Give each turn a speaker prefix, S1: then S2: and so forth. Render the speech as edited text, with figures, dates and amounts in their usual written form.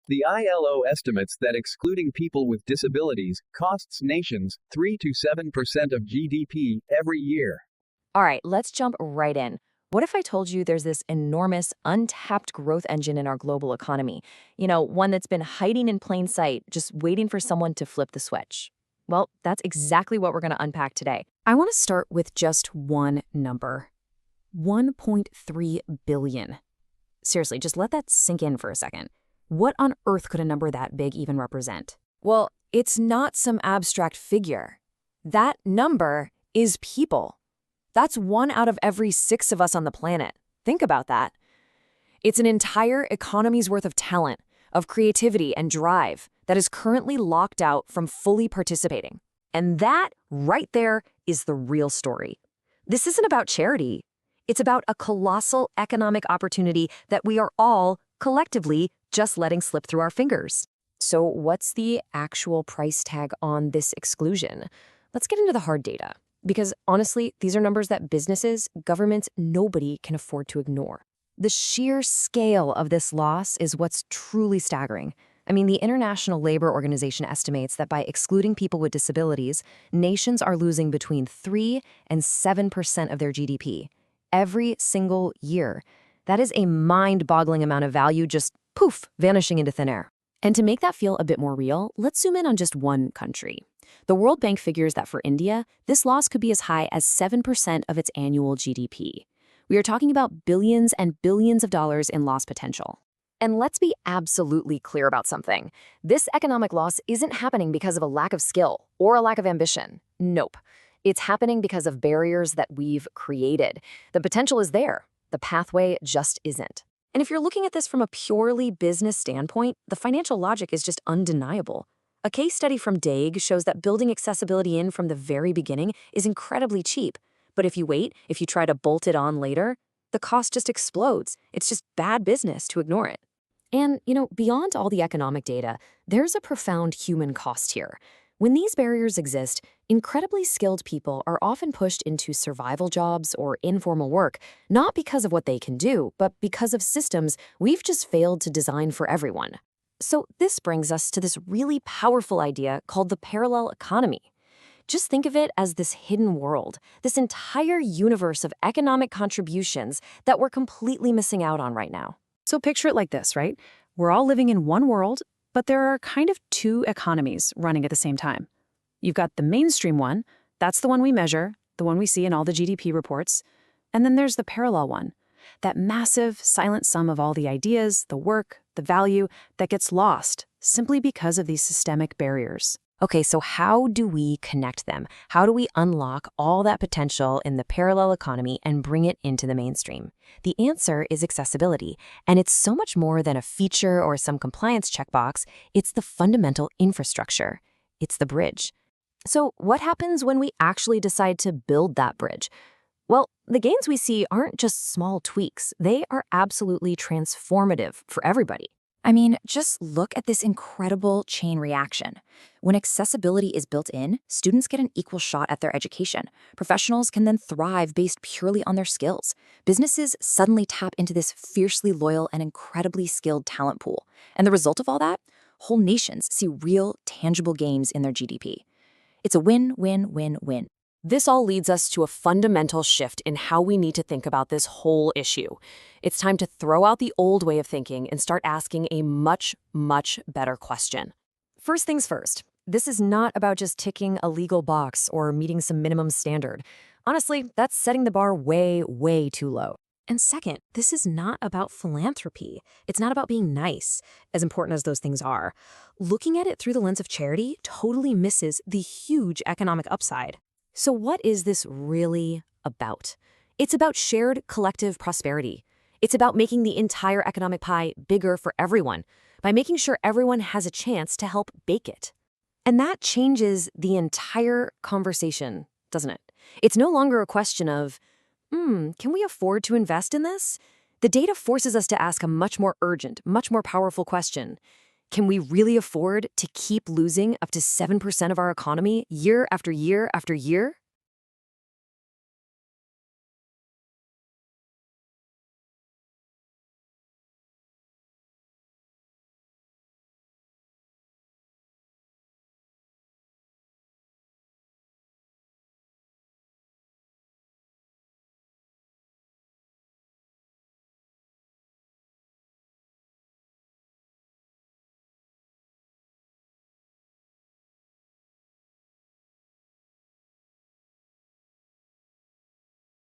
S1: The ILO estimates that excluding people with disabilities costs nations 3 to 7% of GDP every year.
S2: All right, let's jump right in. What if I told you there's this enormous, untapped growth engine in our global economy? One that's been hiding in plain sight, just waiting for someone to flip the switch. Well, that's exactly what we're going to unpack today. I want to start with just one number. 1.3 billion. Seriously, just let that sink in for a second. What on earth could a number that big even represent? Well, it's not some abstract figure. That number is people. That's 1 out of every 6 of us on the planet. Think about that. It's an entire economy's worth of talent, of creativity and drive that is currently locked out from fully participating. And that, right there, is the real story. This isn't about charity. It's about a colossal economic opportunity that we are all, collectively, just letting slip through our fingers. So what's the actual price tag on this exclusion? Let's get into the hard data. Because honestly, these are numbers that businesses, governments, nobody can afford to ignore. The sheer scale of this loss is what's truly staggering. I mean, the International Labor Organization estimates that by excluding people with disabilities, nations are losing between 3 and 7% of their GDP every single year. That is a mind-boggling amount of value just, poof, vanishing into thin air. And to make that feel a bit more real, let's zoom in on just one country. The World Bank figures that for India, this loss could be as high as 7% of its annual GDP. We are talking about billions and billions of dollars in lost potential. And let's be absolutely clear about something. This economic loss isn't happening because of a lack of skill or a lack of ambition. Nope. It's happening because of barriers that we've created. The potential is there. The pathway just isn't. And if you're looking at this from a purely business standpoint, the financial logic is just undeniable. A case study from Deque shows that building accessibility in from the very beginning is incredibly cheap. But if you wait, if you try to bolt it on later, the cost just explodes. It's just bad business to ignore it. And, beyond all the economic data, there's a profound human cost here. When these barriers exist, incredibly skilled people are often pushed into survival jobs or informal work, not because of what they can do, but because of systems we've just failed to design for everyone. So this brings us to this really powerful idea called the parallel economy. Just think of it as this hidden world, this entire universe of economic contributions that we're completely missing out on right now. So picture it like this, right? We're all living in one world, but there are kind of 2 economies running at the same time. You've got the mainstream one, that's the one we measure, the one we see in all the GDP reports, and then there's the parallel one, that massive, silent sum of all the ideas, the work, the value that gets lost simply because of these systemic barriers. Okay, so how do we connect them? How do we unlock all that potential in the parallel economy and bring it into the mainstream? The answer is accessibility, and it's so much more than a feature or some compliance checkbox. It's the fundamental infrastructure. It's the bridge. So what happens when we actually decide to build that bridge? Well, the gains we see aren't just small tweaks. They are absolutely transformative for everybody. I mean, just look at this incredible chain reaction. When accessibility is built in, students get an equal shot at their education. Professionals can then thrive based purely on their skills. Businesses suddenly tap into this fiercely loyal and incredibly skilled talent pool. And the result of all that? Whole nations see real, tangible gains in their GDP. It's a win-win-win-win. This all leads us to a fundamental shift in how we need to think about this whole issue. It's time to throw out the old way of thinking and start asking a much, much better question. First things first, this is not about just ticking a legal box or meeting some minimum standard. Honestly, that's setting the bar way, way too low. And second, this is not about philanthropy. It's not about being nice, as important as those things are. Looking at it through the lens of charity totally misses the huge economic upside. So what is this really about? It's about shared collective prosperity. It's about making the entire economic pie bigger for everyone by making sure everyone has a chance to help bake it. And that changes the entire conversation, doesn't it? It's no longer a question of, can we afford to invest in this? The data forces us to ask a much more urgent, much more powerful question. Can we really afford to keep losing up to 7% of our economy year after year after year?